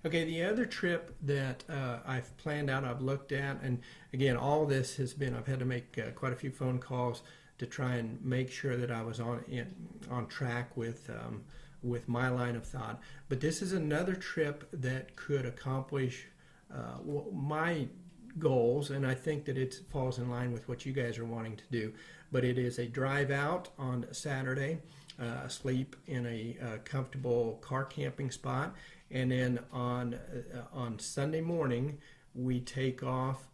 Okay, the other trip that I've planned out, I've looked at, and again, all this has been, I've had to make quite a few phone calls to try and make sure that I was on track with my line of thought. But this is another trip that could accomplish my goals, and I think that it falls in line with what you guys are wanting to do. But it is a drive out on Saturday, sleep in a comfortable car camping spot, and then on Sunday morning we take off,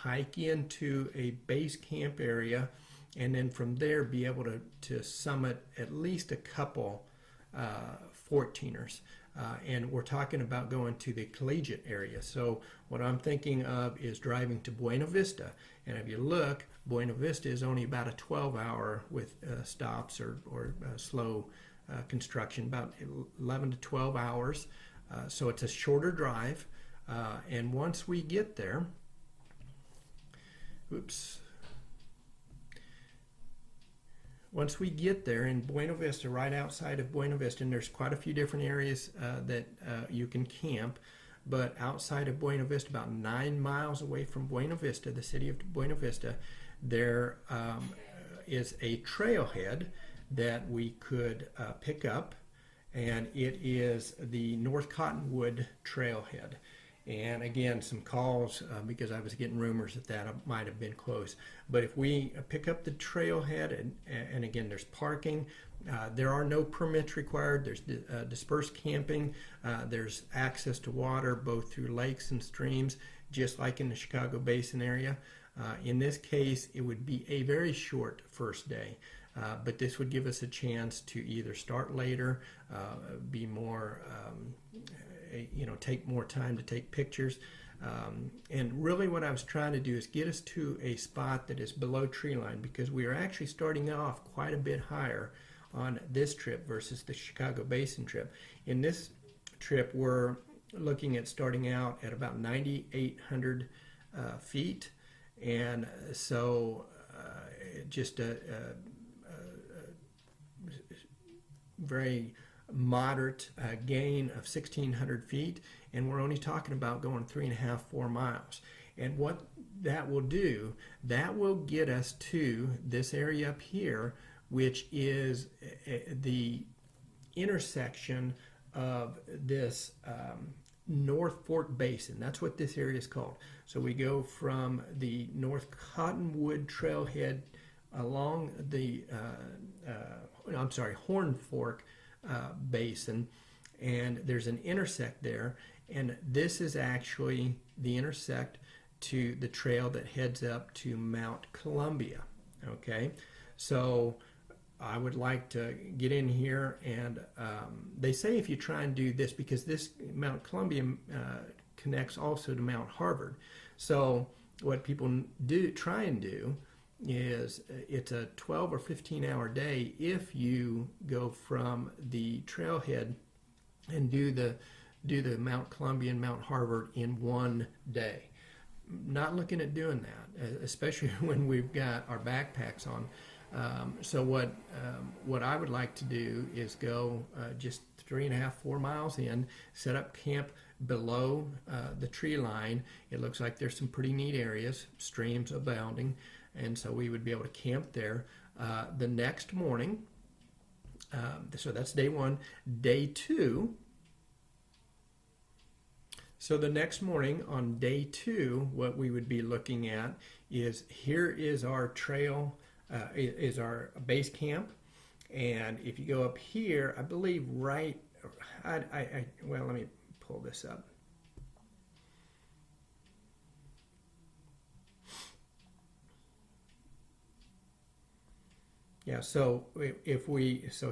hike into a base camp area, and then from there be able to summit at least a couple 14ers. And we're talking about going to the Collegiate area. So what I'm thinking of is driving to Buena Vista. And if you look, Buena Vista is only about a 12-hour with stops or slow construction, about 11 to 12 hours. So it's a shorter drive. And once we get there, once we get there in Buena Vista, right outside of Buena Vista, and there's quite a few different areas that you can camp, but outside of Buena Vista, about 9 miles away from Buena Vista, the city of Buena Vista, there is a trailhead that we could pick up, and it is the North Cottonwood Trailhead. And again, some calls because I was getting rumors that might have been close. But if we pick up the trailhead, and again, there's parking, there are no permits required, there's dispersed camping, there's access to water both through lakes and streams, just like in the Chicago Basin area. In this case, it would be a very short first day. But this would give us a chance to either start later, be more, take more time to take pictures. And really what I was trying to do is get us to a spot that is below tree line, because we are actually starting off quite a bit higher on this trip versus the Chicago Basin trip. In this trip, we're looking at starting out at about 9,800 feet. And so just a very moderate gain of 1,600 feet, and we're only talking about going 3.5, 4 miles. And what that will do, that will get us to this area up here, which is the intersection of this North Fork Basin. That's what this area is called. So we go from the North Cottonwood Trailhead along the Horn Fork Basin, and there's an intersect there, and this is actually the intersect to the trail that heads up to Mount Columbia. Okay, so I would like to get in here, and they say if you try and do this, because this Mount Columbia connects also to Mount Harvard, so what people try and do is it's a 12 or 15 hour day if you go from the trailhead and do the Mount Columbia and Mount Harvard in one day. Not looking at doing that, especially when we've got our backpacks on. So what I would like to do is go just 3.5, 4 miles in, set up camp below the tree line. It looks like there's some pretty neat areas, streams abounding, and so we would be able to camp there. The next morning, so that's day one. Day two, so the next morning on day two, what we would be looking at is, here is our trail, is our base camp. And if you go up here, I believe well, let me pull this up. Yeah, so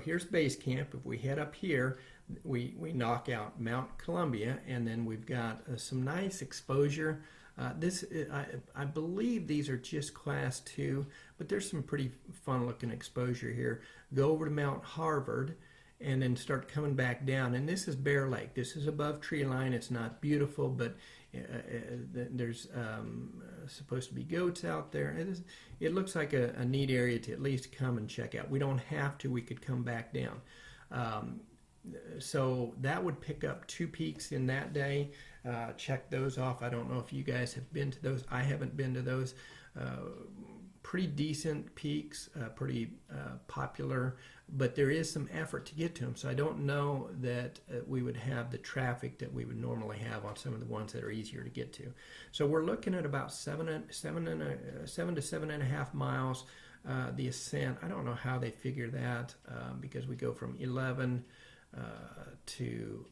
here's base camp. If we head up here, we knock out Mount Columbia, and then we've got some nice exposure. I believe these are just class 2, but there's some pretty fun looking exposure here. Go over to Mount Harvard and then start coming back down, and this is Bear Lake. This is above tree line. It's not beautiful, but there's supposed to be goats out there. It looks like a neat area to at least come and check out. We don't have to. We could come back down. So that would pick up 2 peaks in that day. Check those off. I don't know if you guys have been to those. I haven't been to those. Pretty decent peaks, pretty popular, but there is some effort to get to them. So I don't know that we would have the traffic that we would normally have on some of the ones that are easier to get to. So we're looking at about 7 to 7.5 miles. The ascent, I don't know how they figure that, because we go from 11 to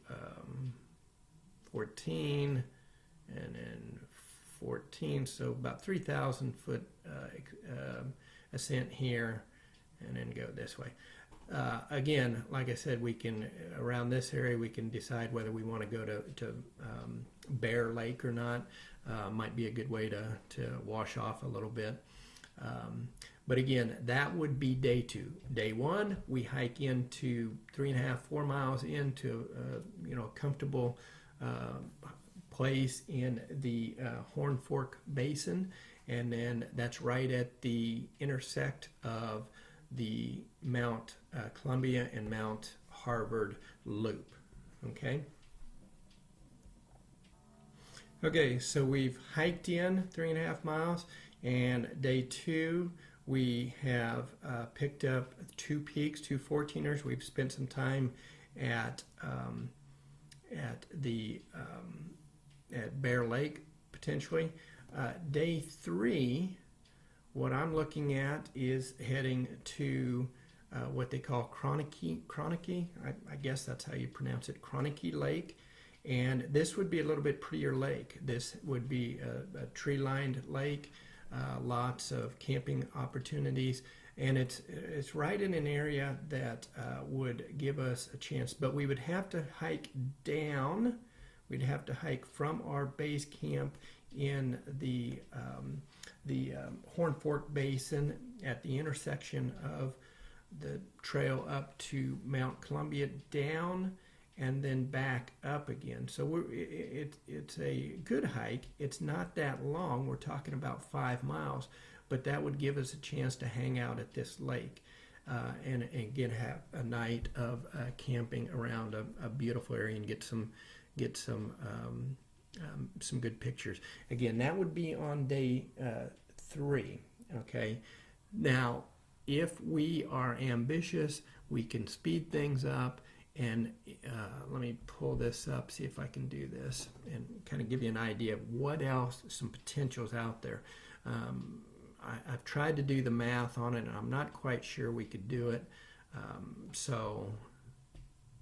14, and then 14, so about 3,000 foot ascent here, and then go this way. Again, like I said, we can, around this area, we can decide whether we want to go to Bear Lake or not. Might be a good way to wash off a little bit. But again, that would be day 2. Day 1, we hike into 3.5, 4 miles into a comfortable place in the Horn Fork Basin, and then that's right at the intersect of the Mount Columbia and Mount Harvard Loop. Okay, so we've hiked in 3.5 miles, and day 2 we have picked up 2 peaks, 2 14ers. We've spent some time at Bear Lake potentially. Day 3, what I'm looking at is heading to what they call Chronicky. I guess that's how you pronounce it, Chronicky Lake. And this would be a little bit prettier lake. This would be a tree-lined lake, lots of camping opportunities, and it's right in an area that would give us a chance. But we would have to hike down. We'd have to hike from our base camp in the Horn Fork Basin at the intersection of the trail up to Mount Columbia, down, and then back up again. So it's a good hike. It's not that long. We're talking about 5 miles, but that would give us a chance to hang out at this lake and again have a night of camping around a beautiful area and get some good pictures. Again, that would be on day 3. Okay. Now, if we are ambitious, we can speed things up. And let me pull this up, see if I can do this, and kind of give you an idea of what else, some potentials out there. I've tried to do the math on it, and I'm not quite sure we could do it.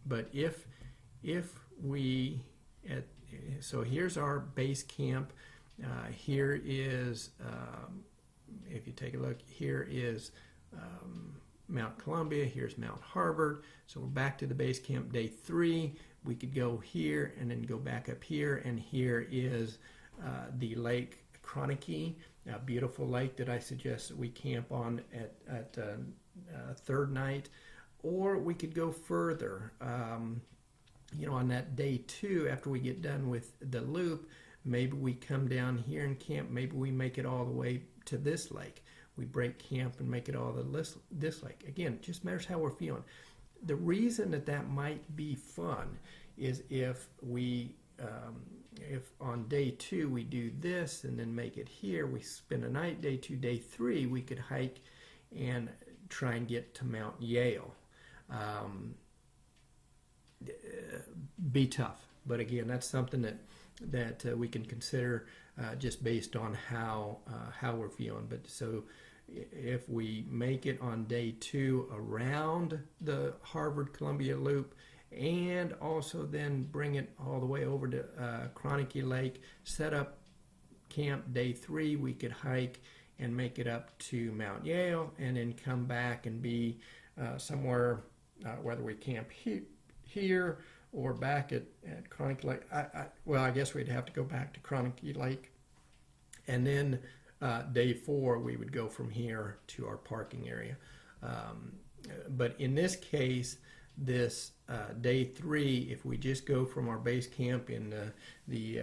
But if we, so here's our base camp. Here is, if you take a look, here is Mount Columbia, here's Mount Harvard. So we're back to the base camp. Day 3, we could go here and then go back up here, and here is the Lake Chronicky, a beautiful lake that I suggest that we camp on at third night. Or we could go further. On that day 2, after we get done with the loop, maybe we come down here and camp. Maybe we make it all the way to this lake. We break camp and make it all to this lake. Again, it just matters how we're feeling. The reason that might be fun is if on day 2 we do this and then make it here, we spend a night. Day 2, day 3, we could hike and try and get to Mount Yale. Be tough, but again, that's something that we can consider just based on how we're feeling. But so if we make it on day 2 around the Harvard Columbia Loop, and also then bring it all the way over to Chronicky Lake, set up camp day 3, we could hike and make it up to Mount Yale, and then come back and be somewhere, whether we camp here or back at Chronicky Lake. I guess we'd have to go back to Chronicky Lake, and then day 4 we would go from here to our parking area. But in this case, this day 3, if we just go from our base camp in the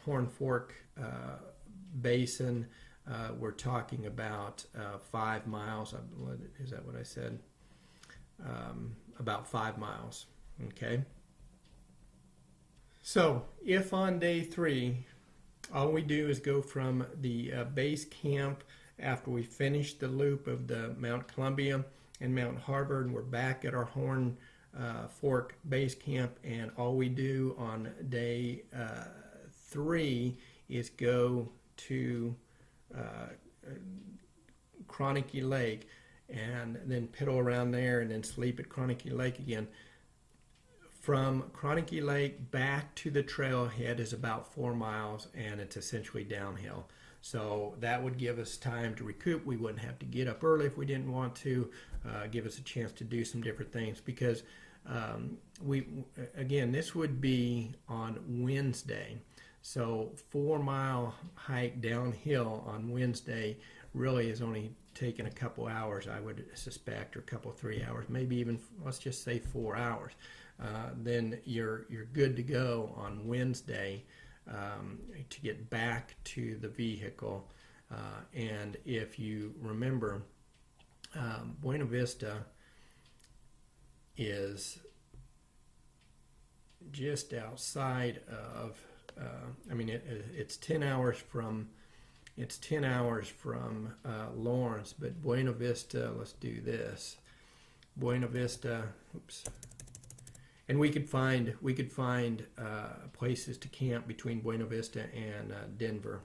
Horn Fork Basin, we're talking about 5 miles. Is that what I said? about 5 miles. Okay. So if on day 3, all we do is go from the base camp after we finish the loop of the Mount Columbia and Mount Harvard, and we're back at our Horn Fork base camp, and all we do on day 3 is go to Chronicky Lake and then piddle around there and then sleep at Chronicky Lake again. From Chronicky Lake back to the trailhead is about 4 miles, and it's essentially downhill. So that would give us time to recoup. We wouldn't have to get up early if we didn't want to. Give us a chance to do some different things, because again, this would be on Wednesday. So 4 mile hike downhill on Wednesday really is only taking a couple hours, I would suspect, or a couple 3 hours, maybe even, let's just say 4 hours. Then you're good to go on Wednesday to get back to the vehicle. And if you remember, Buena Vista is just outside of, it's 10 hours from Lawrence, but Buena Vista, let's do this. Buena Vista, oops. And we could find places to camp between Buena Vista and Denver.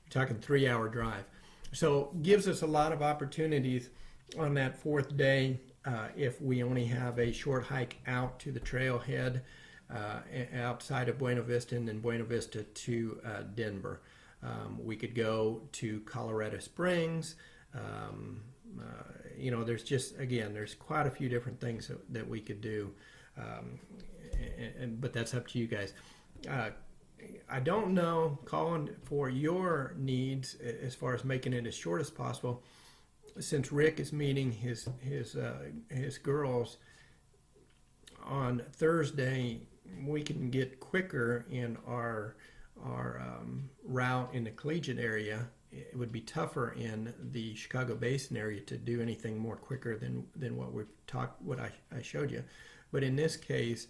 You're talking 3-hour drive. So gives us a lot of opportunities on that 4th day. If we only have a short hike out to the trailhead outside of Buena Vista, and then Buena Vista to Denver. We could go to Colorado Springs. There's quite a few different things that we could do, but that's up to you guys. I don't know, Colin, for your needs as far as making it as short as possible. Since Rick is meeting his girls on Thursday, we can get quicker in our route in the Collegiate area. It would be tougher in the Chicago Basin area to do anything more quicker than what I showed you. But in this case,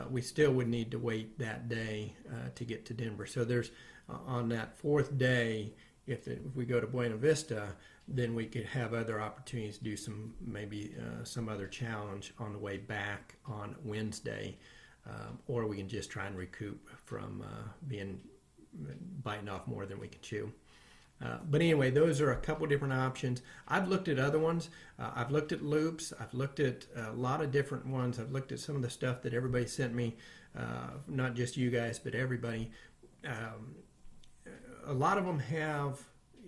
we still would need to wait that day to get to Denver. So there's on that 4th day, if we go to Buena Vista, then we could have other opportunities to do some other challenge on the way back on Wednesday, or we can just try and recoup from biting off more than we can chew. But anyway, those are a couple different options. I've looked at other ones. I've looked at loops. I've looked at a lot of different ones. I've looked at some of the stuff that everybody sent me, not just you guys, but everybody. A lot of them have,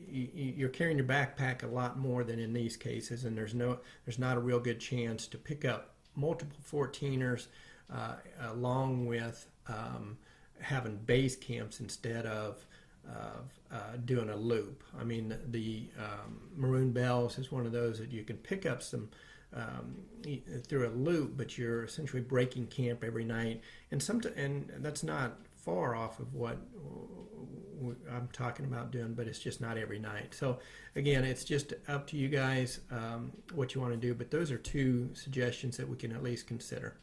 you're carrying your backpack a lot more than in these cases, and there's not a real good chance to pick up multiple 14ers along with having base camps instead of doing a loop. I mean, the Maroon Bells is one of those that you can pick up some through a loop, but you're essentially breaking camp every night, and that's not far off of what I'm talking about doing, but it's just not every night. So again, it's just up to you guys what you want to do, but those are 2 suggestions that we can at least consider.